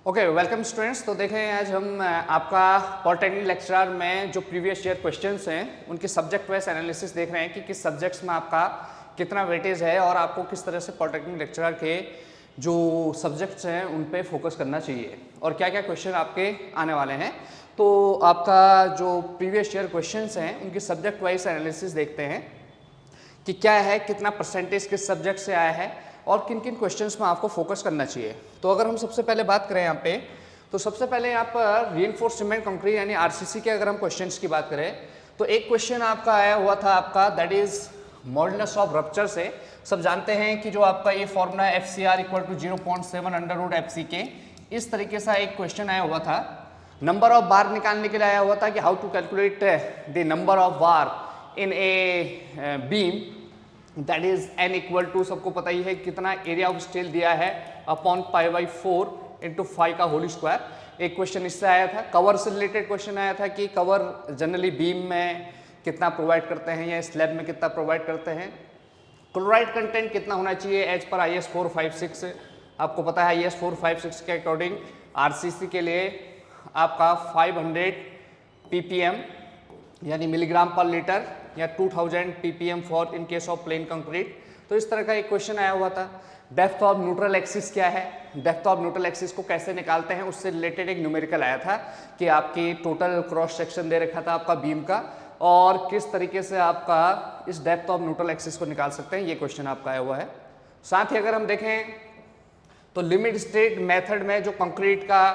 Okay welcome students. तो देखें आज हम आपका पॉलिटेक्निक लेक्चरर में जो प्रीवियस ईयर क्वेश्चंस हैं उनके सब्जेक्ट वाइज एनालिसिस देख रहे हैं कि किस सब्जेक्ट्स में आपका कितना वेटेज है और आपको किस तरह से पॉलिटेक्निक लेक्चरर के जो सब्जेक्ट्स हैं उन पे फोकस करना चाहिए और क्या क्या क्वेश्चन आपके आने वाले हैं। तो आपका जो प्रीवियस ईयर क्वेश्चंस हैं उनकी सब्जेक्ट वाइज एनालिसिस देखते हैं कि क्या है, कितना परसेंटेज किस सब्जेक्ट से आया है और किन किन क्वेश्चंस में आपको फोकस करना चाहिए। तो अगर हम सबसे पहले बात करें यहाँ पे, तो सबसे पहले यहाँ पर रीइंफोर्स्ड सीमेंट कंक्रीट यानी आरसीसी के अगर हम क्वेश्चंस की बात करें तो एक क्वेश्चन आपका आया हुआ था आपका that is modulus of rupture से। सब जानते हैं कि जो आपका ये formula FCR equal to 0.7 under root FC के इस तरीके से एक क्वेश्चन आया हुआ था। नंबर ऑफ बार निकालने के लिए आया हुआ था कि how to calculate the number of bar in a beam that is n equal to, सबको पता ही है कितना एरिया ऑफ स्टील दिया है अपॉन π/4 इंटू 5 का होल स्क्वायर। एक क्वेश्चन इससे आया था। कवर से रिलेटेड क्वेश्चन आया था कि कवर जनरली बीम में कितना प्रोवाइड करते हैं या स्लैब में कितना प्रोवाइड करते हैं। क्लोराइड कंटेंट कितना होना चाहिए एज पर IS 456। आपको पता है IS 456 के अकॉर्डिंग RCC के लिए आपका 500 ppm यानी मिलीग्राम पर लीटर या 2000 ppm for in case of plane concrete. तो इस तरह का एक क्वेश्चन आया हुआ था। डेप्थ ऑफ न्यूट्रल एक्सिस क्या है, डेप्थ ऑफ न्यूट्रल एक्सिस को कैसे निकालते हैं, उससे रिलेटेड एक न्यूमेरिकल आया था कि आपकी टोटल क्रॉस सेक्शन दे रखा था आपका बीम का और किस तरीके से आपका इस डेप्थ ऑफ न्यूट्रल एक्सिस को निकाल सकते हैं, ये क्वेश्चन आपका आया हुआ है। साथ ही अगर हम देखें तो लिमिट स्टेट मेथड में जो कंक्रीट का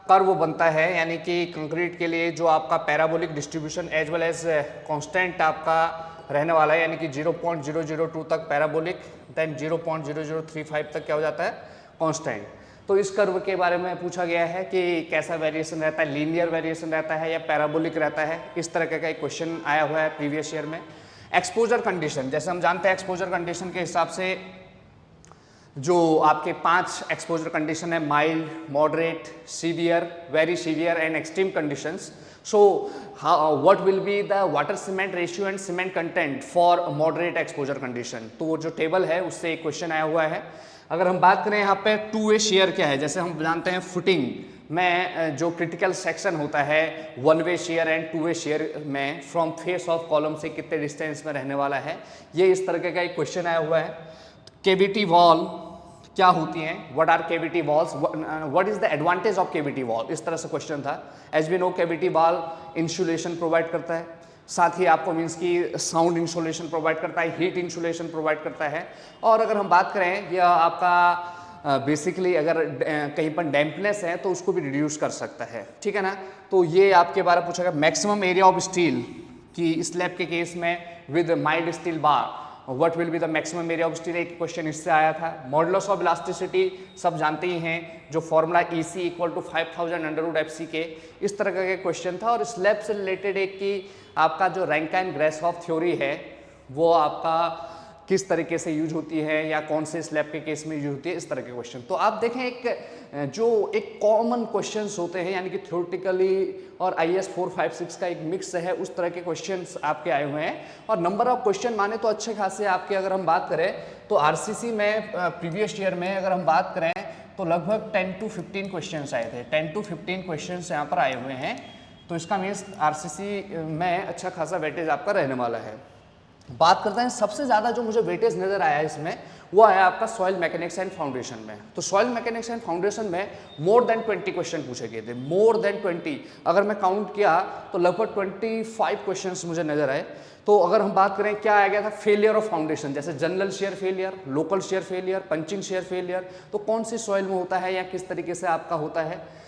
कर्व बनता है यानी कि कंक्रीट के लिए जो आपका parabolic distribution as well as constant आपका रहने वाला है यानी कि 0.002 तक पैराबोलिक, देन 0.0035 तक क्या हो जाता है कांस्टेंट। तो इस कर्व के बारे में पूछा गया है कि कैसा वेरिएशन रहता है, लीनियर वेरिएशन रहता है या पैराबोलिक रहता है। इस तरह का एक क्वेश्चन आया हुआ है प्रीवियस ईयर में। एक्सपोजर कंडीशन, जैसे हम जानते हैं एक्सपोजर कंडीशन के हिसाब से जो आपके 5 एक्सपोजर कंडीशन है, mild, moderate, severe, very severe and extreme conditions. So what will be the water cement ratio and cement content for moderate exposure condition. तो वो जो टेबल है उससे एक क्वेश्चन आया हुआ है। अगर हम बात करें यहाँ पे टू वे शेयर क्या है, जैसे हम जानते हैं फुटिंग में जो क्रिटिकल सेक्शन होता है one way share and two way share में फ्रॉम फेस ऑफ कॉलम से कितने डिस्टेंस में रहने वाला है, ये इस तरह का एक क्वेश्चन आया हुआ है। केविटी वॉल क्या होती हैं, what are cavity walls, what is the advantage of cavity wall, इस तरह से क्वेश्चन था। As we know cavity wall insulation provide करता है, साथ ही आपको मीन्स की साउंड इंसुलेशन प्रोवाइड करता है, हीट इंसुलेशन प्रोवाइड करता है। और अगर हम बात करें यह आपका बेसिकली अगर कहीं पर डैम्पनेस है तो उसको भी रिड्यूस कर सकता है, ठीक है ना। तो ये आपके बारे में पूछा गया। मैक्सिमम एरिया ऑफ स्टील की स्लैब के केस में with mild steel bar what will be the maximum area of steel, एक क्वेश्चन इससे आया था। मॉडुलस ऑफ इलास्टिसिटी सब जानते ही हैं, जो formula EC equal to 5000 under root FC के, इस तरह का क्वेश्चन था। और स्लैब से रिलेटेड एक कि आपका जो रैंकाइन ग्रेसहॉफ थ्योरी है वो आपका किस तरीके से यूज होती है या कौन से स्लैब के केस में यूज होती है, इस तरह के क्वेश्चन। तो आप देखें एक कॉमन क्वेश्चंस होते हैं यानी कि थ्योरेटिकली और IS 456 का एक मिक्स है, उस तरह के क्वेश्चंस आपके आए हुए हैं। और नंबर ऑफ क्वेश्चन माने तो अच्छे खासे आपके, अगर हम बात करें तो RCC में प्रीवियस ईयर में अगर हम बात करें तो लगभग 10 to 15 क्वेश्चन आए थे। 10 to 15 क्वेश्चन यहाँ पर आए हुए हैं। तो इसका मीन्स RCC में अच्छा खासा वेटेज आपका रहने वाला है। बात करते हैं सबसे ज़्यादा जो मुझे वेटेज नज़र आया इसमें वो आया आपका सॉइल मैकेनिक्स एंड फाउंडेशन में। तो सॉइल मैकेनिक्स एंड फाउंडेशन में मोर देन 20 क्वेश्चन पूछे गए थे, मोर देन 20। अगर मैं काउंट किया तो लगभग 25 क्वेश्चंस मुझे नजर आए। तो अगर हम बात करें क्या आ गया था, फेलियर ऑफ फाउंडेशन, जैसे general share failure, local share failure, punching share failure, तो कौन सी सॉइल में होता है या किस तरीके से आपका होता है।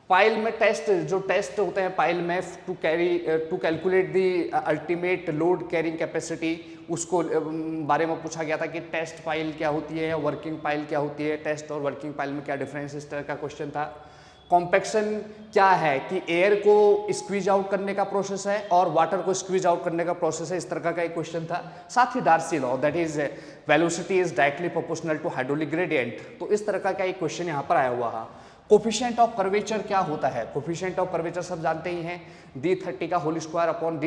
पाइल में टेस्ट, जो टेस्ट होते हैं पाइल में to calculate the ultimate load carrying capacity, उसको बारे में पूछा गया था कि टेस्ट पाइल क्या होती है या वर्किंग पाइल क्या होती है, टेस्ट और वर्किंग पाइल में क्या डिफरेंस, इस तरह का क्वेश्चन था। कॉम्पैक्शन क्या है कि एयर को स्क्वीज आउट करने का प्रोसेस है और वाटर को स्क्वीज आउट करने का प्रोसेस है, इस तरह का एक क्वेश्चन था। साथ ही Darcy law that is velocity is directly proportional to hydraulic gradient, तो इस तरह का एक क्वेश्चन यहाँ पर आया हुआ है। कोफिशिएंट ऑफ कर्वेचर क्या होता है? कोफिशिएंट ऑफ कर्वेचर सब जानते ही हैं, d30 का whole square upon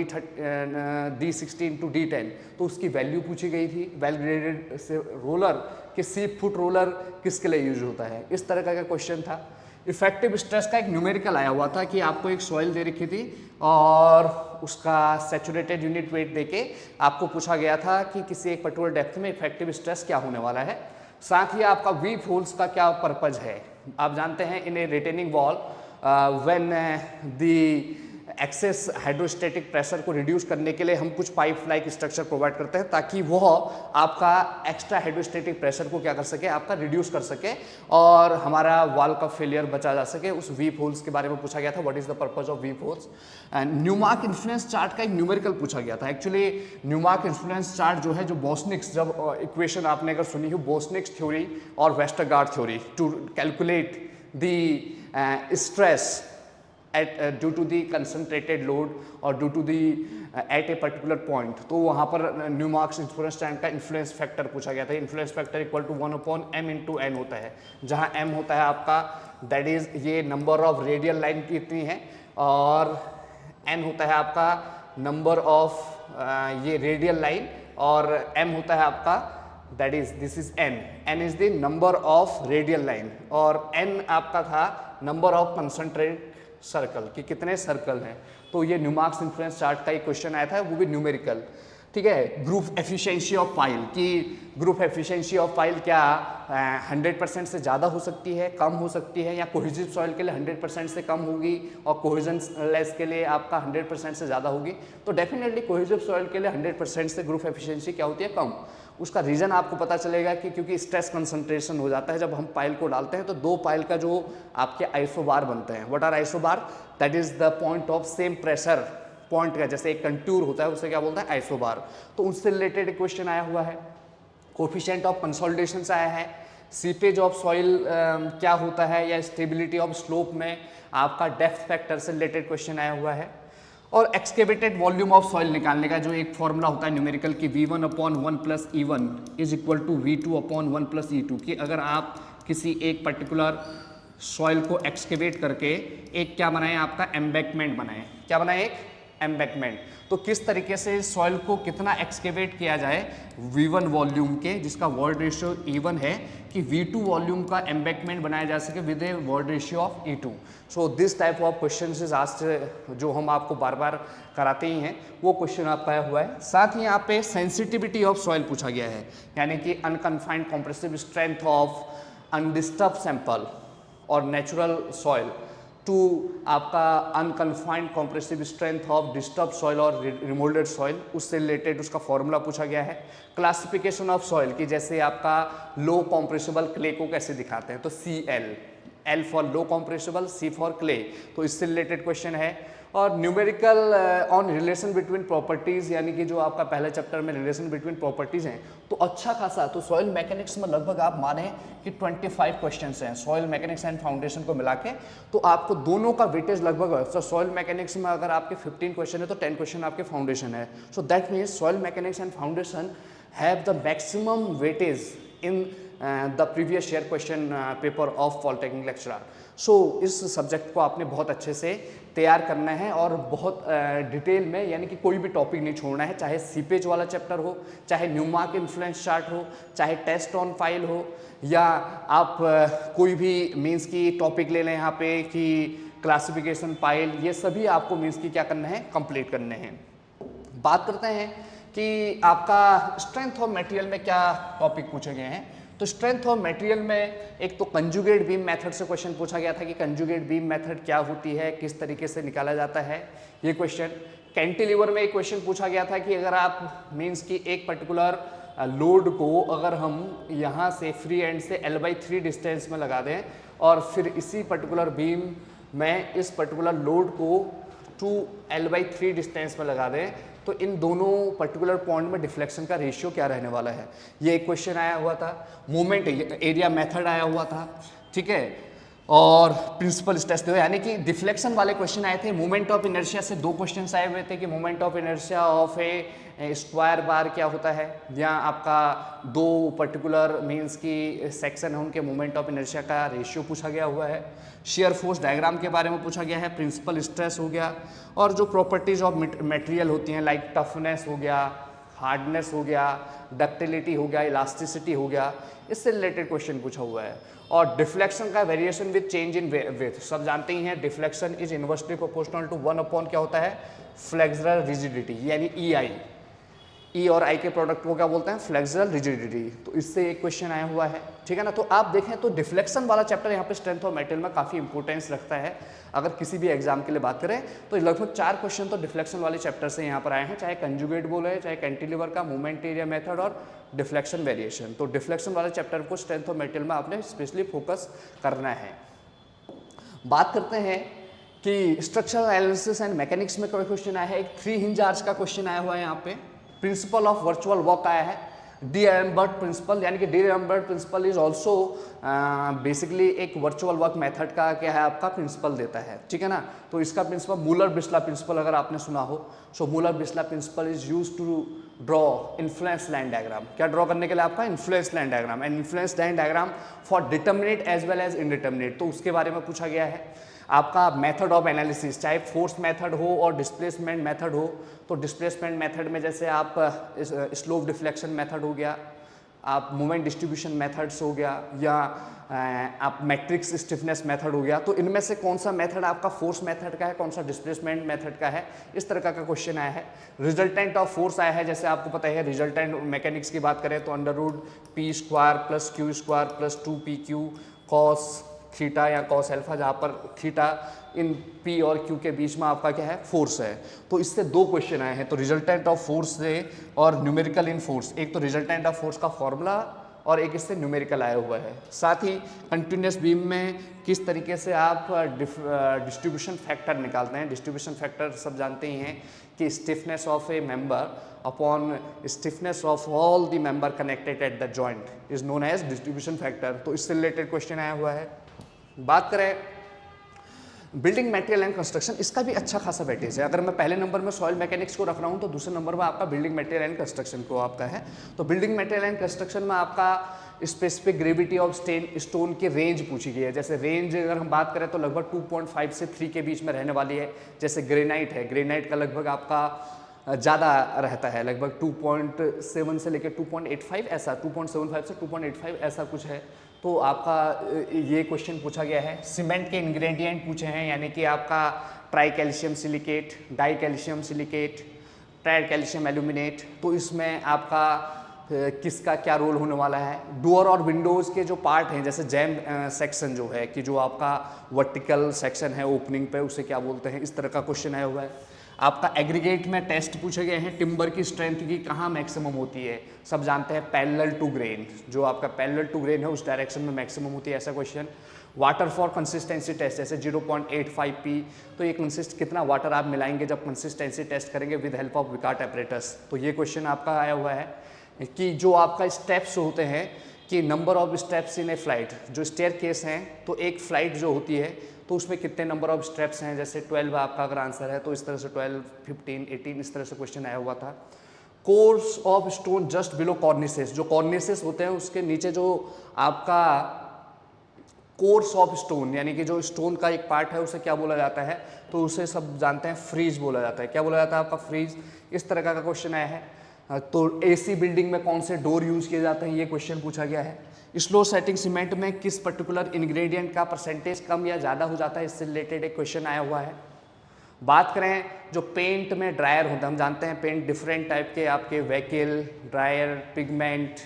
d60 into d10। तो उसकी वैल्यू पूछी गई थी। वेल ग्रेडेड से रोलर कि सीप फुट रोलर किसके लिए यूज होता है, इस तरह का क्वेश्चन था। इफेक्टिव स्ट्रेस का एक न्यूमेरिकल आया हुआ था कि आपको एक सॉइल दे रखी थी और उसका सैचुरेटेड यूनिट वेट देके आपको पूछा गया था कि किसी एक पर्टिकुलर डेप्थ में इफेक्टिव स्ट्रेस क्या होने वाला है। साथ ही आपका वीक होल्स का क्या पर्पज है। आप जानते हैं in a retaining wall when the excess hydrostatic pressure को रिड्यूस करने के लिए हम कुछ पाइप लाइक स्ट्रक्चर प्रोवाइड करते हैं ताकि वह आपका एक्स्ट्रा हाइड्रोस्टेटिक प्रेशर को क्या कर सके, आपका रिड्यूस कर सके और हमारा वॉल का फेलियर बचा जा सके। उस वीप होल्स के बारे में पूछा गया था, what is the purpose of weep holes. And Newmark influence chart का एक न्यूमेरिकल पूछा गया था। एक्चुअली न्यूमार्क इन्फ्लुएंस चार्ट जो है, जो बोस्निक्स, जब इक्वेशन आपने अगर सुनी हो बोस्निक्स थ्योरी और Westergaard theory to calculate the stress due to the concentrated load और due to the at a particular point, तो वहाँ पर न्यूमार्क्स इन्फ्लुएंस चार्ट का इन्फ्लुएंस फैक्टर पूछा गया था। Influence factor equal to 1/m into n होता है, जहाँ m होता है आपका दैट इज ये नंबर ऑफ रेडियल लाइन कितनी है और n होता है आपका नंबर ऑफ ये रेडियल लाइन और m होता है आपका that is this is n is the number of radial line और n आपका था नंबर ऑफ कंसंट्रेट सर्कल कि कितने सर्कल हैं। तो ये न्यूमार्क्स इन्फ्लुएंस चार्ट का एक क्वेश्चन आया था, वो भी न्यूमेरिकल। ठीक है, ग्रुप एफिशिएंसी ऑफ पाइल कि ग्रुप एफिशिएंसी ऑफ पाइल क्या 100% से ज़्यादा हो सकती है, कम हो सकती है, या कोहेसिव सॉइल के लिए 100% से कम होगी और कोहेजन लेस के लिए आपका 100% से ज़्यादा होगी। तो डेफिनेटली कोहेसिव सॉइल के लिए 100% से ग्रुप एफिशिएंसी क्या होती है, कम। उसका रीज़न आपको पता चलेगा कि क्योंकि स्ट्रेस कंसंट्रेशन हो जाता है जब हम पाइल को डालते हैं, तो दो पाइल का जो आपके आइसोबार बनते हैं। What are isobar? That is the point of same pressure point का, जैसे एक कंटूर होता है उसे क्या बोलता है, आइसोबार। तो उनसे रिलेटेड क्वेश्चन आया हुआ है। कोफिशिएंट ऑफ कंसोलिडेशन से आया है। सीपेज ऑफ सॉइल क्या होता है, या स्टेबिलिटी ऑफ स्लोप में आपका डेप्थ फैक्टर से रिलेटेड क्वेश्चन आया हुआ है। और एक्सकेवेटेड वॉल्यूम ऑफ सॉइल निकालने का जो एक फॉर्मूला होता है न्यूमेरिकल की V1/1 + E1 is equal to V2/1 + E2 कि अगर आप किसी एक पर्टिकुलर सॉइल को एक्सकेवेट करके एक क्या बनाएं, आपका एम्बैंकमेंट बनाएं। क्या बनाएं? एक एम्बैंकमेंट। तो किस तरीके से सॉइल को कितना एक्सकेवेट किया जाए V1 वॉल्यूम के, जिसका वॉइड रेशियो E1 है, कि V2 वॉल्यूम का एम्बैंकमेंट बनाया जा सके with A void ratio of E2। So this type of question is asked, जो हम आपको बार बार कराते ही हैं, वो क्वेश्चन आपका हुआ है। साथ ही यहाँ पे सेंसिटिविटी ऑफ सॉइल पूछा गया है, यानी कि unconfined compressive strength of undisturbed sample और नेचुरल सॉइल टू आपका unconfined compressive strength of disturb soil और रिमोल्डेड सॉइल, उससे रिलेटेड उसका फॉर्मूला पूछा गया है। क्लासिफिकेशन ऑफ सॉइल की जैसे आपका लो कॉम्प्रेसिबल क्ले को कैसे दिखाते हैं, तो CL, L for low compressible, C for clay, तो इससे रिलेटेड क्वेश्चन है। और numerical on relation between properties, यानी कि जो आपका पहले चैप्टर में रिलेशन बिटवीन प्रॉपर्टीज़ हैं, तो अच्छा खासा, तो सॉइल मैकेनिक्स में लगभग आप माने कि 25 क्वेश्चंस हैं सॉइल मैकेनिक्स एंड फाउंडेशन को मिला के। तो आपको दोनों का वेटेज लगभग, तो सॉइल मैकेनिक्स में अगर आपके 15 क्वेश्चन है तो 10 क्वेश्चन आपके फाउंडेशन है। So that means soil mechanics and foundation have the maximum weightage in the previous year question paper of polytechnic lecturer. So इस सब्जेक्ट को आपने बहुत अच्छे से तैयार करना है और बहुत डिटेल में, यानी कि कोई भी टॉपिक नहीं छोड़ना है, चाहे सीपेज वाला चैप्टर हो, चाहे न्यूमार्क इन्फ्लुएंस चार्ट हो, चाहे टेस्ट ऑन फाइल हो, या आप कोई भी मीन्स की टॉपिक ले लें यहाँ पे कि क्लासिफिकेशन पाइल, ये सभी आपको मीन्स की क्या करना है, कंप्लीट करने हैं। बात करते हैं कि आपका स्ट्रेंथ ऑफ मटेरियल में क्या टॉपिक पूछे गए हैं। तो स्ट्रेंथ ऑफ मटेरियल में एक तो कंजुगेट बीम मेथड से क्वेश्चन पूछा गया था कि कंजुगेट बीम मेथड क्या होती है, किस तरीके से निकाला जाता है ये क्वेश्चन। कैंटिलीवर में एक क्वेश्चन पूछा गया था कि अगर आप मीन्स की एक पर्टिकुलर लोड को अगर हम यहाँ से फ्री एंड से L/3 डिस्टेंस में लगा दें और फिर इसी पर्टिकुलर बीम में इस पर्टिकुलर लोड को 2L/3 डिस्टेंस में लगा दें, तो इन दोनों पर्टिकुलर पॉइंट में डिफ्लेक्शन का रेशियो क्या रहने वाला है, ये एक क्वेश्चन आया हुआ था। मोमेंट एरिया मेथड आया हुआ था, ठीक है। और प्रिंसिपल स्ट्रेस देखो, यानी कि डिफ्लेक्शन वाले क्वेश्चन आए थे। मोमेंट ऑफ इनर्शिया से 2 क्वेश्चन आए हुए थे कि moment of inertia of A square bar क्या होता है, या आपका 2 पर्टिकुलर मीन्स की सेक्शन है उनके मोमेंट ऑफ इनर्शिया का रेशियो पूछा गया हुआ है। शेयर फोर्स डायग्राम के बारे में पूछा गया है, प्रिंसिपल स्ट्रेस हो गया, और जो प्रॉपर्टीज ऑफ मटेरियल होती हैं लाइक टफनेस हो गया, हार्डनेस हो गया, डक्टिलिटी हो गया, इलास्टिसिटी हो गया, इससे रिलेटेड क्वेश्चन पूछा हुआ है। और डिफ्लेक्शन का variation with change in with, सब जानते ही हैं deflection is inversely proportional to 1 upon क्या होता है, फ्लेक्सुरल रिजिडिटी, यानी ई आई, ई और आई के प्रोडक्ट को क्या बोलते हैं, फ्लेक्सुरल रिजिडिटी। तो इससे एक क्वेश्चन आया हुआ है, ठीक है ना। तो आप देखें तो डिफ्लेक्शन वाला चैप्टर यहाँ पे स्ट्रेंथ ऑफ मेटेरियल में काफ़ी इंपॉर्टेंस रखता है। अगर किसी भी एग्जाम के लिए बात करें तो लगभग 4 क्वेश्चन तो डिफ्लेक्शन वाले चैप्टर से यहाँ पर आए हैं, चाहे कंजुगेट बोले, चाहे कैंटिलीवर का मोमेंट एरिया मेथड और डिफ्लेक्शन वेरिएशन। तो डिफ्लेक्शन वाले चैप्टर को स्ट्रेंथ ऑफ मेटेरियल में आपने स्पेशली फोकस करना है। बात करते हैं कि स्ट्रक्चरल एनालिसिस एंड मैकेनिक्स में कोई क्वेश्चन आया है, एक 3 हिंज आर्च का क्वेश्चन आया हुआ है यहाँ पे। प्रिंसिपल ऑफ वर्चुअल वर्क आया है, डीरेम्बर्ट प्रिंसिपल, यानी कि डीरेम्बर्ट प्रिंसिपल इज ऑल्सो बेसिकली एक वर्चुअल वर्क मेथड का क्या है आपका प्रिंसिपल देता है, ठीक है ना। तो इसका प्रिंसिपल मूलर बिस्ला प्रिंसिपल अगर आपने सुना हो, so Muller Breslau principle is use to draw influence line diagram. क्या ड्रॉ करने के लिए आपका influence line diagram, and influence line diagram for determinate as well as indeterminate. तो उसके बारे में पूछा गया है। आपका मेथड ऑफ एनालिसिस, चाहे फोर्स मेथड हो और डिस्प्लेसमेंट मेथड हो, तो डिस्प्लेसमेंट मेथड में जैसे आप स्लोप डिफ्लेक्शन मेथड हो गया, आप मोमेंट डिस्ट्रीब्यूशन मेथड्स हो गया, या आप मैट्रिक्स स्टिफनेस मेथड हो गया, तो इनमें से कौन सा मेथड आपका फोर्स मेथड का है, कौन सा डिस्प्लेसमेंट मेथड का है, इस तरह का क्वेश्चन आया है। रिजल्टेंट ऑफ फोर्स आया है, जैसे आपको पता है रिजल्टेंट मैकेनिक्स की बात करें तो under root P square plus Q square plus 2pq cos theta या कॉस अल्फा, जहाँ पर थीटा इन पी और क्यू के बीच में आपका क्या है, फोर्स है। तो इससे 2 क्वेश्चन आए हैं, तो रिजल्टेंट ऑफ फोर्स से और न्यूमेरिकल इन फोर्स। एक तो रिजल्टेंट ऑफ फोर्स का फॉर्मूला और एक इससे न्यूमेरिकल आया हुआ है। साथ ही कंटिन्यूस बीम में किस तरीके से आप डिस्ट्रीब्यूशन फैक्टर निकालते हैं। डिस्ट्रीब्यूशन फैक्टर सब जानते ही हैं कि stiffness of a member upon stiffness of all the member connected at the joint is known as distribution factor. तो इससे रिलेटेड क्वेश्चन आया हुआ है। बात करें बिल्डिंग मटेरियल एंड कंस्ट्रक्शन, इसका भी अच्छा खासा वेटेज है। अगर मैं पहले नंबर में सॉइल मैकेनिक्स को रख रहा हूँ तो दूसरे नंबर में आपका बिल्डिंग मटेरियल एंड कंस्ट्रक्शन को आपका है। तो बिल्डिंग मटेरियल एंड कंस्ट्रक्शन में आपका स्पेसिफिक ग्रेविटी ऑफ स्टोन की रेंज पूछी गई है। जैसे रेंज अगर हम बात करें तो लगभग 2.5 से 3 के बीच में रहने वाली है। जैसे ग्रेनाइट है, ग्रेनाइट का लगभग आपका ज़्यादा रहता है, लगभग 2.7 से लेकर 2.85 ऐसा, 2.75 से 2.85 ऐसा कुछ है। तो आपका ये क्वेश्चन पूछा गया है। सीमेंट के इंग्रेडिएंट पूछे हैं, यानी कि आपका try calcium silicate, die calcium silicate, try calcium aluminate. तो इसमें आपका किसका क्या रोल होने वाला है। डोर और विंडोज़ के जो पार्ट हैं, जैसे जैम सेक्शन जो है कि जो आपका वर्टिकल सेक्शन है ओपनिंग पे, उसे क्या बोलते हैं, इस तरह का क्वेश्चन आया हुआ है। आपका एग्रीगेट में टेस्ट पूछे गए हैं, टिम्बर की स्ट्रेंथ की कहाँ मैक्सिमम होती है। सब जानते हैं पैरेलल टू ग्रेन, जो आपका पैरेलल टू ग्रेन है उस डायरेक्शन में मैक्सिमम होती है, ऐसा question. Water for consistency test, जैसे 0.85 पी, तो ये कंसिस्ट कितना वाटर आप मिलाएंगे जब कंसिस्टेंसी टेस्ट करेंगे विद हेल्प ऑफ विकार्ट एपरेटस। तो ये क्वेश्चन आपका आया हुआ है कि जो आपका स्टेप्स होते हैं कि number of steps in A flight, जो स्टेयर केस हैं, तो एक फ्लाइट जो होती है तो उसमें कितने नंबर ऑफ स्टेप्स हैं। जैसे 12 आपका अगर आंसर है तो इस तरह से 12, 15, 18 इस तरह से क्वेश्चन आया हुआ था। Course of stone just below cornices, जो कॉर्निसेस होते हैं उसके नीचे जो आपका कोर्स ऑफ स्टोन, यानी कि जो स्टोन का एक पार्ट है उसे क्या बोला जाता है, तो उसे सब जानते हैं फ्रीज बोला जाता है। क्या बोला जाता है आपका, फ्रीज। इस तरह का क्वेश्चन आया है। तो एसी बिल्डिंग में कौन से डोर यूज किए जाते हैं, ये क्वेश्चन पूछा गया है। स्लो सेटिंग सीमेंट में किस पर्टिकुलर इंग्रेडिएंट का परसेंटेज कम या ज़्यादा हो जाता है, इससे रिलेटेड एक क्वेश्चन आया हुआ है। बात करें जो पेंट में ड्रायर होता है, हम जानते हैं पेंट डिफरेंट टाइप के आपके वैकिल, ड्रायर, पिगमेंट,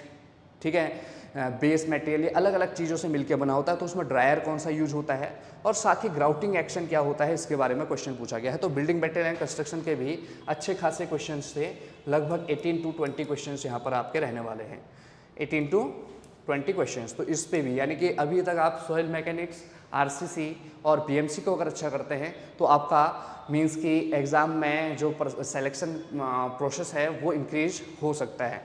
ठीक है, बेस मटेरियल, ये अलग अलग चीज़ों से मिलकर बना होता है। तो उसमें ड्रायर कौन सा यूज होता है, और साथ ही ग्राउटिंग एक्शन क्या होता है, इसके बारे में क्वेश्चन पूछा गया है। तो बिल्डिंग मटेरियल एंड कंस्ट्रक्शन के भी अच्छे खासे क्वेश्चन थे, लगभग 18 to 20 क्वेश्चन यहाँ पर आपके रहने वाले हैं, 18 to 20 क्वेश्चन। तो इस पे भी, यानी कि अभी तक आप सॉइल मैकेनिक्स, आरसीसी और बीएमसी को अगर अच्छा करते हैं तो आपका मींस कि एग्ज़ाम में जो सिलेक्शन प्रोसेस है वो इंक्रीज हो सकता है।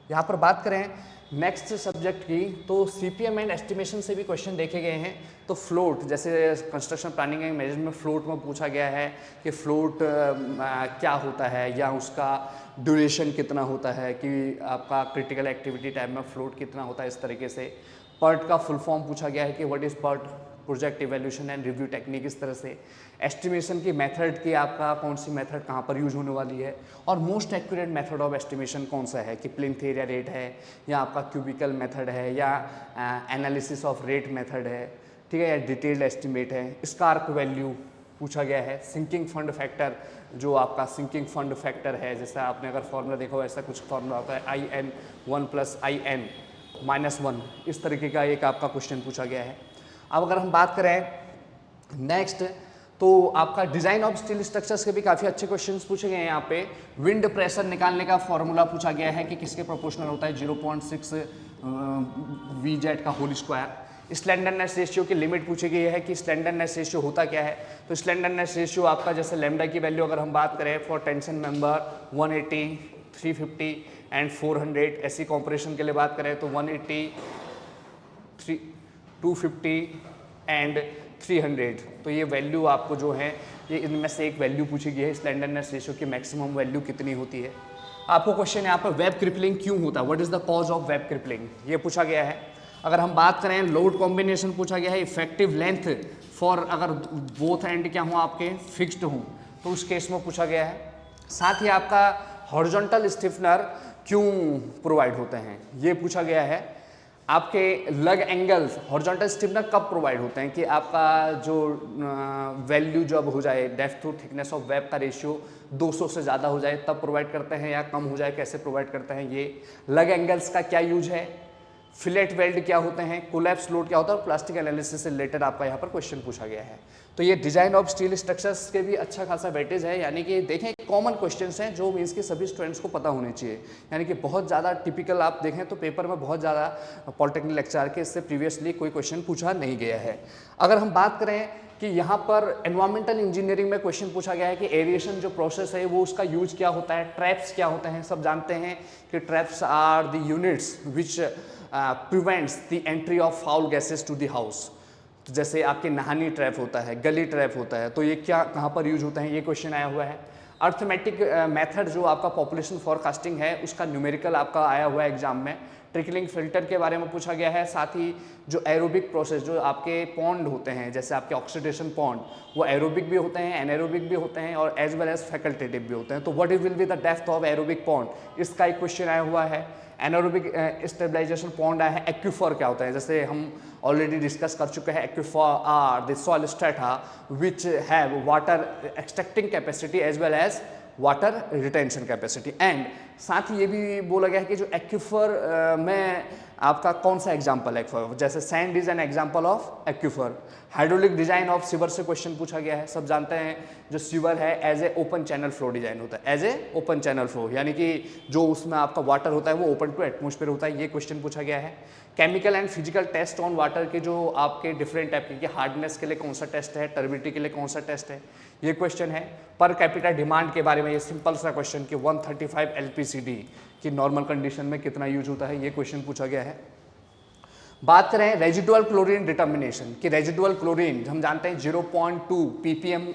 यहाँ पर बात करें नेक्स्ट सब्जेक्ट की तो सीपीएम एंड एस्टिमेशन से भी क्वेश्चन देखे गए हैं। तो फ्लोट, जैसे कंस्ट्रक्शन प्लानिंग एंड मैनेजमेंट में फ्लोट में पूछा गया है कि फ्लोट क्या होता है या उसका ड्यूरेशन कितना होता है, कि आपका क्रिटिकल एक्टिविटी टाइम में फ्लोट कितना होता है। इस तरीके से पर्ट का फुल फॉर्म पूछा गया है कि what is PERT, project evaluation and review technique. इस तरह से एस्टिमेशन की मेथड की आपका कौन सी मेथड कहाँ पर यूज होने वाली है, और most accurate method of estimation कौन सा है, कि प्लिंथ एरिया रेट है या आपका क्यूबिकल मेथड है या एनालिसिस ऑफ रेट मेथड है, ठीक है, या डिटेल्ड एस्टिमेट है। स्कार्क वैल्यू पूछा गया है। सिंकिंग फंड फैक्टर, जो आपका सिंकिंग फंड फैक्टर है, जैसे आपने अगर फॉर्मूला देखा हो, ऐसा कुछ फॉर्मूला होता है IN1 + IN-1, इस तरीके का एक आपका क्वेश्चन पूछा गया है। अब अगर हम बात करें नेक्स्ट, तो आपका डिजाइन ऑफ स्टील स्ट्रक्चर्स के भी काफ़ी अच्छे क्वेश्चंस पूछे गए हैं। यहाँ पे विंड प्रेशर निकालने का फॉर्मूला पूछा गया है कि किसके प्रोपोर्शनल होता है, 0.6 VZ का होल स्क्वायर। स्लैंडरनेस रेशियो की लिमिट पूछी गई है कि स्लैंडरनेस रेशियो होता क्या है। तो स्लैंडरनेस रेशियो आपका, जैसे लैम्डा की वैल्यू अगर हम बात करें फॉर टेंशन मेंबर 180, 350 एंड 400, ऐसी कॉम्प्रेशन के लिए बात करें तो 180, 250 एंड 300, तो ये वैल्यू आपको जो है, ये इनमें से एक वैल्यू पूछी गई है। स्लैंडरनेस रेशियो की मैक्सिमम वैल्यू कितनी होती है। आपको क्वेश्चन यहाँ पर वेब क्रिपलिंग क्यों होता है, what is the cause of web crippling, ये पूछा गया है। अगर हम बात करें लोड कॉम्बिनेशन पूछा गया है। इफेक्टिव लेंथ फॉर, अगर बोथ एंड क्या हो आपके फिक्स्ड हों तो उस केस में पूछा गया है। साथ ही आपका हॉरिजॉन्टल स्टिफनर क्यों प्रोवाइड होते हैं, ये पूछा गया है। आपके लग एंगल्स हॉरिजॉन्टल स्टिफनर कब प्रोवाइड होते हैं, कि आपका जो वैल्यू जब हो जाए, depth to thickness of web का रेशियो 200 से ज़्यादा हो जाए तब प्रोवाइड करते हैं, या कम हो जाए कैसे प्रोवाइड करते हैं। ये लग एंगल्स का क्या यूज है, फिलेट वेल्ड क्या होते हैं, कोलैप्स लोड क्या होता है, और प्लास्टिक एनालिसिस से रिलेटेड आपका यहाँ पर क्वेश्चन पूछा गया है। तो ये डिजाइन ऑफ स्टील स्ट्रक्चर्स के भी अच्छा खासा वेटेज है, यानी कि देखें कॉमन क्वेश्चंस हैं जो मीन्स कि सभी स्टूडेंट्स को पता होने चाहिए। यानी कि बहुत ज़्यादा टिपिकल आप देखें तो पेपर में बहुत ज़्यादा पॉलिटेक्निक लेक्चर के इससे प्रीवियसली कोई क्वेश्चन पूछा नहीं गया है। अगर हम बात करें कि यहाँ पर एनवायरमेंटल इंजीनियरिंग में क्वेश्चन पूछा गया है कि एरिएशन जो प्रोसेस है वो उसका यूज क्या होता है, ट्रैप्स क्या होते हैं। सब जानते हैं कि traps are the units which prevents the entry of foul gases to the house. तो जैसे आपके नहानी ट्रैप होता है, गली ट्रैप होता है, तो ये क्या कहाँ पर यूज होता है, ये क्वेश्चन आया हुआ है। अर्थमेटिक मेथड जो आपका पॉपुलेशन फॉरकास्टिंग है उसका न्यूमेरिकल आपका आया हुआ है एग्जाम में। ट्रिकलिंग फिल्टर के बारे में पूछा गया है। साथ ही जो एरोबिक प्रोसेस, जो आपके पॉन्ड होते हैं जैसे आपके ऑक्सीडेशन पॉन्ड, वो एरोबिक भी होते हैं, एनाएरोबिक भी होते हैं और एज वेल एज फैकल्टेटिव भी होते हैं। तो what will be the depth of aerobic pond, इसका एक क्वेश्चन आया हुआ है। एनारोबिक स्टेबलाइजेशन पॉन्ड आया है। एक्यूफर क्या होता है, जैसे हम ऑलरेडी डिस्कस कर चुके हैं, aquifer are the soil strata which have water extracting capacity as well as water retention capacity. And साथ ही ये भी बोला गया है कि जो एक्यूफर में आपका कौन सा एग्जाम्पल है, जैसे sand is an example of aquifer. Hydraulic design of sewer से क्वेश्चन पूछा गया है। सब जानते हैं जो सीवर है as a open channel flow design होता है, as a open channel flow, यानी कि जो उसमें आपका वाटर होता है वो ओपन टू एटमोस्फेयर होता है, ये क्वेश्चन पूछा गया है। Chemical and physical test on water के जो आपके डिफरेंट टाइप के, हार्डनेस के लिए कौन सा टेस्ट है, टर्बिडिटी के लिए कौन सा टेस्ट है, ये क्वेश्चन है। पर कैपिटा डिमांड के बारे में ये सिंपल सा क्वेश्चन कि 135 LPCD की नॉर्मल कंडीशन में कितना यूज होता है, ये क्वेश्चन पूछा गया है। बात करें रेजिडुअल क्लोरीन डिटर्मिनेशन कि रेजिडुअल क्लोरीन हम जानते हैं 0.2 ppm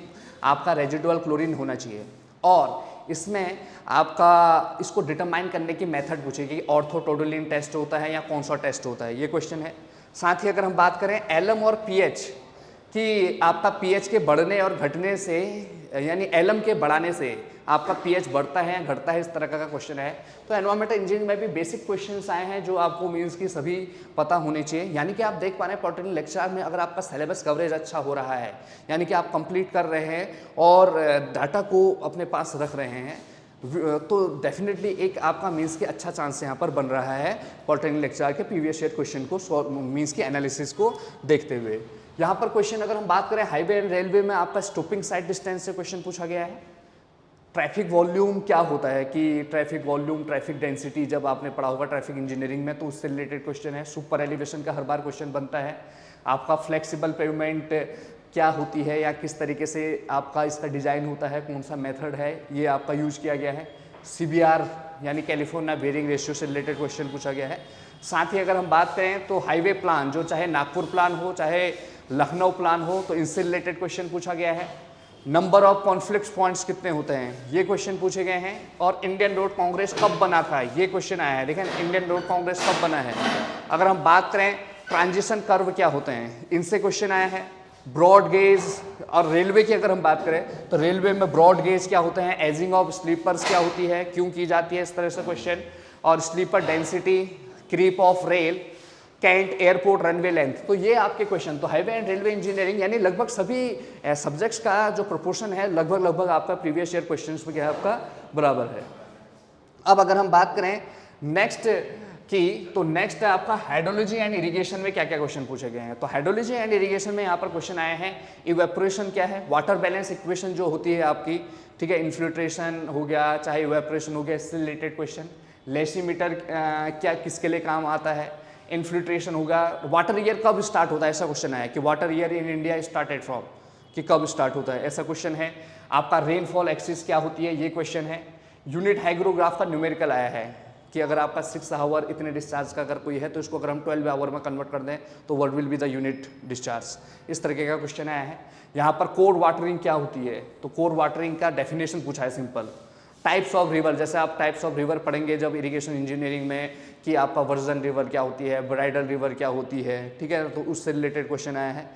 आपका रेजिडुअल क्लोरीन होना चाहिए, और इसमें आपका इसको डिटरमाइन करने की मेथड पूछेगी, ऑर्थोटोडोलिन टेस्ट होता है या कौन सा टेस्ट होता है, ये क्वेश्चन है। साथ ही अगर हम बात करें एलम और पीएच कि आपका पीएच के बढ़ने और घटने से, यानी एलम के बढ़ाने से आपका पीएच बढ़ता है या घटता है, इस तरह का क्वेश्चन है। तो एनवायरमेंटल इंजीनियरिंग में भी बेसिक क्वेश्चंस आए हैं जो आपको मीन्स की सभी पता होने चाहिए। यानी कि आप देख पा रहे हैं पॉलिटेक्निक लेक्चर में अगर आपका सिलेबस कवरेज अच्छा हो रहा है, यानी कि आप कंप्लीट कर रहे हैं और डाटा को अपने पास रख रहे हैं, तो डेफिनेटली एक आपका मीन्स के अच्छा चांस यहाँ पर बन रहा है पॉलिटेक्निक लेक्चर के प्रीवियस ईयर क्वेश्चन को मीन्स की एनालिसिस को देखते हुए। यहाँ पर क्वेश्चन अगर हम बात करें हाईवे एंड रेलवे में आपका स्टॉपिंग साइड डिस्टेंस से क्वेश्चन पूछा गया है। ट्रैफिक वॉल्यूम क्या होता है कि ट्रैफिक वॉल्यूम, ट्रैफिक डेंसिटी जब आपने पढ़ा होगा ट्रैफिक इंजीनियरिंग में, तो उससे रिलेटेड क्वेश्चन है। सुपर एलिवेशन का हर बार क्वेश्चन बनता है। आपका फ्लेक्सिबल पेवमेंट क्या होती है या किस तरीके से आपका इसका डिजाइन होता है, कौन सा मेथड है, ये आपका यूज किया गया है। CBR यानी कैलिफोर्निया बेयरिंग रेशियो से रिलेटेड क्वेश्चन पूछा गया है। साथ ही अगर हम बात करें तो हाईवे प्लान, जो चाहे नागपुर प्लान हो चाहे लखनऊ प्लान हो, तो इनसे रिलेटेड क्वेश्चन पूछा गया है। नंबर ऑफ कॉन्फ्लिक्ट पॉइंट्स कितने होते हैं, ये क्वेश्चन पूछे गए हैं। और इंडियन रोड कांग्रेस कब बना था, ये क्वेश्चन आया है। देखें इंडियन रोड कांग्रेस कब बना है। अगर हम बात करें ट्रांजिशन कर्व क्या होते हैं, इनसे क्वेश्चन आया है। ब्रॉड गेज और रेलवे की अगर हम बात करें तो रेलवे में ब्रॉड गेज क्या होते हैं, एजिंग ऑफ स्लीपर्स क्या होती है, क्यों की जाती है, इस तरह से क्वेश्चन। और sleeper density, creep of rail, cant airport runway length, तो ये आपके क्वेश्चन। तो हाईवे एंड रेलवे इंजीनियरिंग यानी लगभग सभी सब्जेक्ट्स का जो प्रोपोर्शन है लगभग आपका प्रीवियस ईयर क्वेश्चंस में क्या है आपका बराबर है। अब अगर हम बात करें नेक्स्ट की, तो नेक्स्ट है आपका हाइड्रोलॉजी एंड इरिगेशन में क्या क्या क्वेश्चन पूछे गए हैं। तो हाइड्रोलॉजी एंड इरिगेशन में यहाँ पर क्वेश्चन आए हैं इवेपोरेशन क्या है, वाटर बैलेंस इक्वेशन जो होती है आपकी, ठीक है, इन्फिल्ट्रेशन हो गया चाहे इवेपोरेशन हो गया, इससे रिलेटेड क्वेश्चन। लेसीमीटर क्या किसके लिए काम आता है, इन्फिल्ट्रेशन होगा। वाटर ईयर कब स्टार्ट होता है, ऐसा क्वेश्चन आया कि water year in India started from, कि कब स्टार्ट होता है, ऐसा क्वेश्चन है। आपका रेनफॉल एक्सिस क्या होती है, ये क्वेश्चन है। यूनिट हाइग्रोग्राफ का न्यूमेरिकल आया है कि अगर आपका 6 आवर इतने डिस्चार्ज का अगर कोई है तो इसको अगर हम 12 आवर में कन्वर्ट कर दें तो what will be the unit discharge, इस तरीके का क्वेश्चन आया है। यहाँ पर कोर वाटरिंग क्या होती है, तो कोर वाटरिंग का डेफिनेशन पूछा है सिंपल। टाइप्स ऑफ रिवर, जैसे आप टाइप्स ऑफ रिवर पढ़ेंगे जब इरिगेशन इंजीनियरिंग में कि आपका वर्जन रिवर क्या होती है, ब्राइडल रिवर क्या होती है, ठीक है, तो उससे रिलेटेड क्वेश्चन आया है।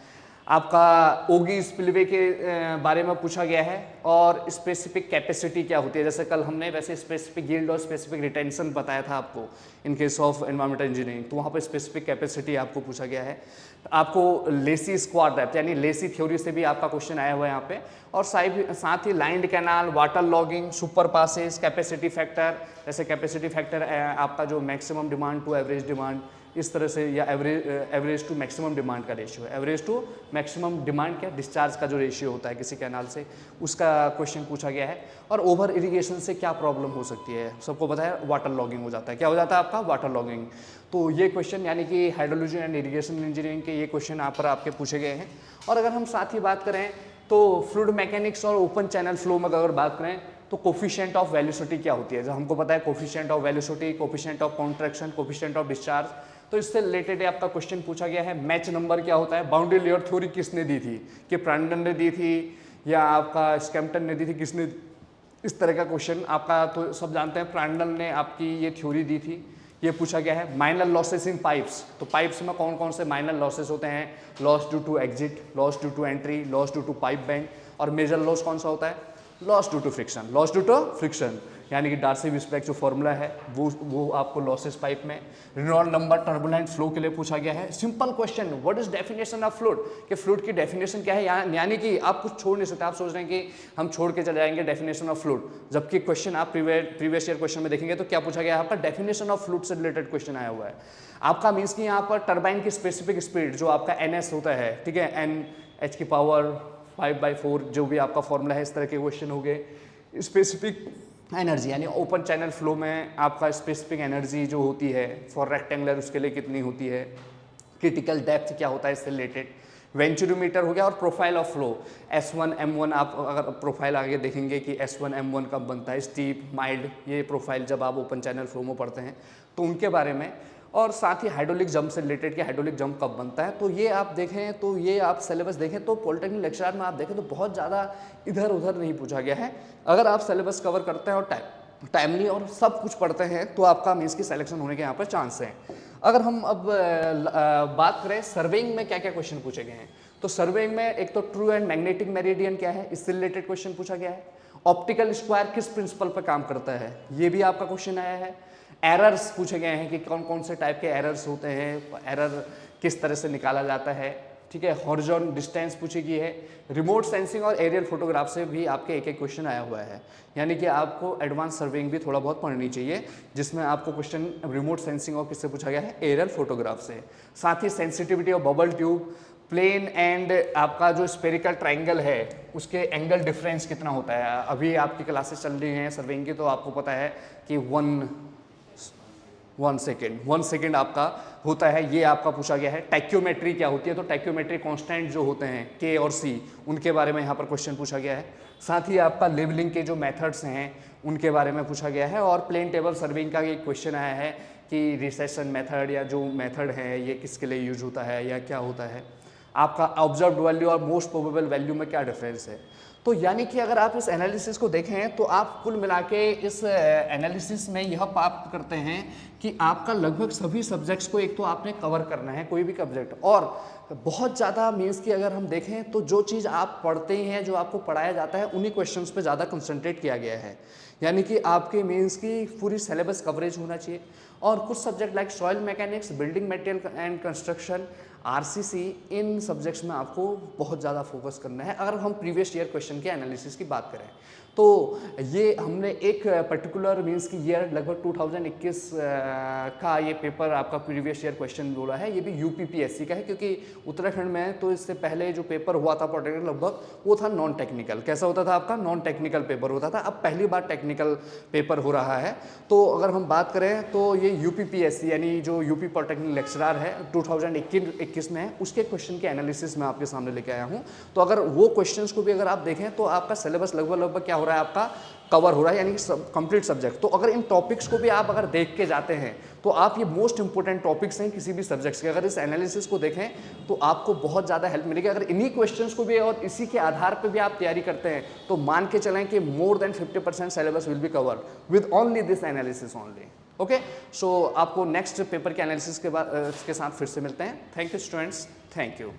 आपका ओगी स्पिलवे के बारे में पूछा गया है और स्पेसिफिक कैपेसिटी क्या होती है, जैसे कल हमने वैसे स्पेसिफिक यील्ड और स्पेसिफिक रिटेंशन बताया था आपको in case of environmental engineering, तो वहाँ पर स्पेसिफिक कैपेसिटी आपको पूछा गया है। आपको लेसी स्क्वाड डेप्थ यानी लेसी थ्योरी से भी आपका क्वेश्चन आया हुआ है यहाँ पे। और साथ ही lined canal, water logging, super passes, capacity factor, जैसे कैपेसिटी फैक्टर आपका जो maximum demand to average demand, इस तरह से, या एवरेज टू मैक्सिमम डिमांड का रेशियो है। एवरेज टू मैक्सिमम डिमांड क्या, डिस्चार्ज का जो रेशियो होता है किसी कैनाल से, उसका क्वेश्चन पूछा गया है। और ओवर इरिगेशन से क्या प्रॉब्लम हो सकती है, सबको पता है वाटर लॉगिंग हो जाता है, क्या हो जाता है आपका वाटर लॉगिंग। तो ये क्वेश्चन यानी कि हाइड्रोलॉजी एंड इरिगेशन इंजीनियरिंग के ये क्वेश्चन यहाँ पर आपके पूछे गए हैं। और अगर हम साथ ही बात करें तो फ्लूइड मैकेनिक्स और ओपन चैनल फ्लो में अगर बात करें तो कोफिशिएंट ऑफ वेलोसिटी क्या होती है, जो हमको पता है coefficient of velocity, coefficient of contraction, coefficient of discharge, तो इससे रिलेटेड आपका क्वेश्चन पूछा गया है। मैच नंबर क्या होता है, बाउंड्री लेयर थ्योरी किसने दी थी, कि प्रांडल ने दी थी या आपका स्कैम्पटन ने दी थी, किसने, इस तरह का क्वेश्चन आपका। तो सब जानते हैं प्रांडल ने आपकी ये थ्योरी दी थी, ये पूछा गया है। माइनर लॉसेस इन पाइप्स, तो पाइप्स में कौन कौन से माइनर लॉसेस होते हैं, loss due to exit, loss due to entry, loss due to pipe bend, और मेजर लॉस कौन सा होता है, loss due to friction, loss due to friction, यानी कि डार्सी-विस्बेक जो फॉर्मूला है वो आपको लॉसेस पाइप में। रेनॉल्ड नंबर टर्बुलेंट फ्लो के लिए पूछा गया है। Simple question, what is definition of fluid, कि फ्लूइड की डेफिनेशन क्या है, यानी कि आप कुछ छोड़ नहीं सकते। आप सोच रहे हैं कि हम छोड़ के चले जाएंगे डेफिनेशन ऑफ फ्लूइड, जबकि क्वेश्चन आप प्रीवियस ईयर क्वेश्चन में देखेंगे तो क्या पूछा गया है आपका, डेफिनेशन ऑफ फ्लूइड से रिलेटेड क्वेश्चन आया हुआ है आपका। मीन्स कि यहाँ पर टर्बाइन की स्पेसिफिक स्पीड जो आपका NS होता है, ठीक है, NH की पावर 5/4 जो भी आपका फॉर्मूला है, इस तरह के क्वेश्चन हो गए। स्पेसिफिक एनर्जी यानी ओपन चैनल फ्लो में आपका स्पेसिफिक एनर्जी जो होती है फॉर रेक्टेंगुलर, उसके लिए कितनी होती है, क्रिटिकल डेप्थ क्या होता है, इससे रिलेटेड। वेंचुरोमीटर हो गया। और profile of flow S1 M1, आप अगर प्रोफाइल आगे देखेंगे कि S1 M1 कब बनता है, स्टीप, माइल्ड, ये प्रोफाइल जब आप ओपन चैनल फ्लो में पढ़ते हैं तो उनके बारे में। और साथ ही हाइड्रोलिक जंप से रिलेटेड कि हाइड्रोलिक जंप कब बनता है, तो ये आप देखें, तो ये आप सिलेबस देखें तो पॉलिटेक्निक लेक्चर में आप देखें तो बहुत ज़्यादा इधर उधर नहीं पूछा गया है। अगर आप सिलेबस कवर करते हैं और टाइमली और सब कुछ पढ़ते हैं तो आपका मीन्स की सिलेक्शन होने के यहाँ पर चांस हैं। अगर हम अब बात करें सर्वेइंग में क्या क्या क्वेश्चन पूछे गए हैं, तो सर्वेइंग में एक तो ट्रू एंड मैग्नेटिक मेरिडियन क्या है, इससे रिलेटेड क्वेश्चन पूछा गया है। ऑप्टिकल स्क्वायर किस प्रिंसिपल पर काम करता है, ये भी आपका क्वेश्चन आया है। एरर्स पूछे गए हैं कि कौन कौन से टाइप के एरर्स होते हैं, एरर किस तरह से निकाला जाता है, ठीक है। हॉरिजॉन डिस्टेंस पूछी गई है। रिमोट सेंसिंग और एरियल फोटोग्राफ से भी आपके एक एक क्वेश्चन आया हुआ है, यानी कि आपको एडवांस सर्वेइंग भी थोड़ा बहुत पढ़नी चाहिए, जिसमें आपको क्वेश्चन रिमोट सेंसिंग और किससे पूछा गया है, एरियल फोटोग्राफ से। साथ ही sensitivity of bubble tube, plane and आपका जो स्पेरिकल ट्राइंगल है उसके एंगल डिफरेंस कितना होता है। अभी आपकी क्लासेस चल रही हैं सर्वेइंग की, तो आपको पता है कि 1 सेकेंड आपका होता है, ये आपका पूछा गया है। टैक्योमेट्री क्या होती है, तो टैक्योमेट्री कांस्टेंट जो होते हैं K और C, उनके बारे में यहाँ पर क्वेश्चन पूछा गया है। साथ ही आपका लेवलिंग के जो मेथड्स हैं उनके बारे में पूछा गया है। और प्लेन टेबल सर्विंग का एक क्वेश्चन आया है कि रिसेशन मेथड या जो मेथड है ये किसके लिए यूज होता है या क्या होता है, आपका ऑब्जर्व्ड वैल्यू और मोस्ट प्रोबेबल वैल्यू में क्या डिफरेंस है। तो यानी कि अगर आप इस एनालिसिस को देखें तो आप कुल मिला के इस एनालिसिस में यह प्राप्त करते हैं कि आपका लगभग सभी सब्जेक्ट्स को एक तो आपने कवर करना है, कोई भी सब्जेक्ट, और बहुत ज़्यादा मीन्स कि अगर हम देखें तो जो चीज़ आप पढ़ते हैं, जो आपको पढ़ाया जाता है, उन्हीं क्वेश्चंस पे ज़्यादा कंसंट्रेट किया गया है। यानी कि आपके मीन्स की पूरी सिलेबस कवरेज होना चाहिए। और कुछ subject like soil mechanics, building material and construction, RCC, in subjects में आपको बहुत ज़्यादा फोकस करना है अगर हम प्रीवियस ईयर क्वेश्चन के एनालिसिस की बात करें। तो ये हमने एक पर्टिकुलर मीन्स की ईयर लगभग 2021 का ये पेपर आपका प्रीवियस ईयर क्वेश्चन बोला है, ये भी यूपीपीएससी का है, क्योंकि उत्तराखंड में तो इससे पहले जो पेपर हुआ था पॉलिटेक्निकल लगभग वो था नॉन टेक्निकल। कैसा होता था आपका? नॉन टेक्निकल पेपर होता था, अब पहली बार टेक्निकल पेपर हो रहा है। तो अगर हम बात करें तो ये यूपीपीएससी यानी जो यूपी पॉलिटेक्निक लेक्चरर है 2021 में है, उसके क्वेश्चन के एनालिसिस में आपके सामने लेके आया हूँ। तो अगर वो क्वेश्चंस को भी अगर आप देखें तो आपका सिलेबस लगभग क्या हो रहा है, आपका कवर हो रहा है, यानी कि कंप्लीट सब्जेक्ट। तो अगर इन टॉपिक्स को भी आप अगर देख के जाते हैं तो आप ये मोस्ट इंपोर्टेंट टॉपिक्स हैं किसी भी सब्जेक्ट्स के, अगर इस एनालिसिस को देखें तो आपको बहुत ज़्यादा हेल्प मिलेगी। अगर इन्हीं क्वेश्चंस को भी और इसी के आधार पर भी आप तैयारी करते हैं तो मान के चलें कि more than 50% syllabus will be cover with only this analysis only. Okay, so आपको नेक्स्ट पेपर के एनालिसिस के बाद के साथ फिर से मिलते हैं। Thank you students, thank you.